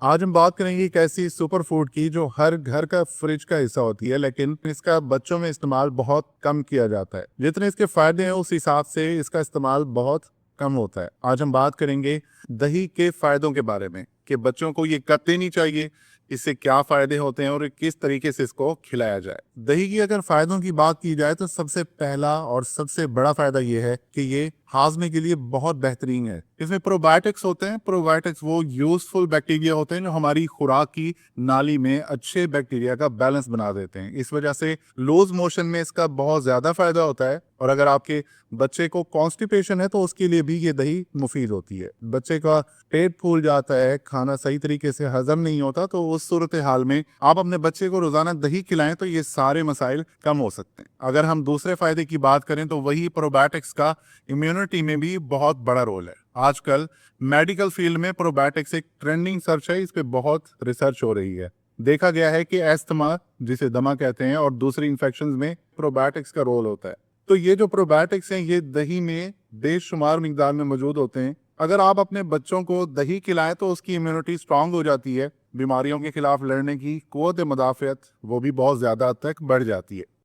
आज हम बात करेंगे एक ऐसी सुपर फूड की जो हर घर का फ्रिज का हिस्सा होती है, लेकिन इसका बच्चों में इस्तेमाल बहुत कम किया जाता है। जितने इसके फायदे हैं उस हिसाब से इसका इस्तेमाल बहुत कम होता है। आज हम बात करेंगे दही के फायदों के बारे में कि बच्चों को ये कब देनी चाहिए, इससे क्या फायदे होते हैं और किस तरीके से इसको खिलाया जाए। दही की अगर फायदों की बात की जाए तो सबसे पहला और सबसे बड़ा फायदा ये है कि ये हाजमे के लिए बहुत बेहतरीन है। इसमें प्रोबायोटिक्स होते हैं। प्रोबायोटिक्स वो यूजफुल बैक्टीरिया होते हैं जो हमारी खुराक की नाली में अच्छे बैक्टीरिया का बैलेंस बना देते हैं। इस वजह से लूज मोशन में इसका बहुत ज्यादा फायदा होता है। और अगर आपके बच्चे को कॉन्स्टिपेशन है तो उसके लिए भी ये दही मुफीद होती है। बच्चे का पेट फूल जाता है, खाना सही तरीके से हजम नहीं होता, तो उस सूरत हाल में आप अपने बच्चे को रोजाना दही खिलाएं तो ये सारे मसाइल कम हो सकते हैं। अगर हम दूसरे फायदे की बात करें तो वही प्रोबायोटिक्स का इम्यूनिटी में भी बहुत बड़ा रोल है। आजकल मेडिकल फील्ड में प्रोबायोटिक्स एक ट्रेंडिंग सर्च है, इस पे बहुत रिसर्च हो रही है। देखा गया है कि एस्थमा, जिसे दमा कहते हैं, और दूसरी इन्फेक्शंस में प्रोबायोटिक्स का रोल होता है। तो ये जो प्रोबायोटिक्स हैं ये दही में बेशुमार मिकदार में मौजूद होते हैं। अगर आप अपने बच्चों को दही खिलाएं तो उसकी इम्यूनिटी स्ट्रांग हो जाती है, बीमारियों के खिलाफ लड़ने की कुव्वत मुदाफ़ियत वो भी बहुत ज्यादा हद तक बढ़ जाती है।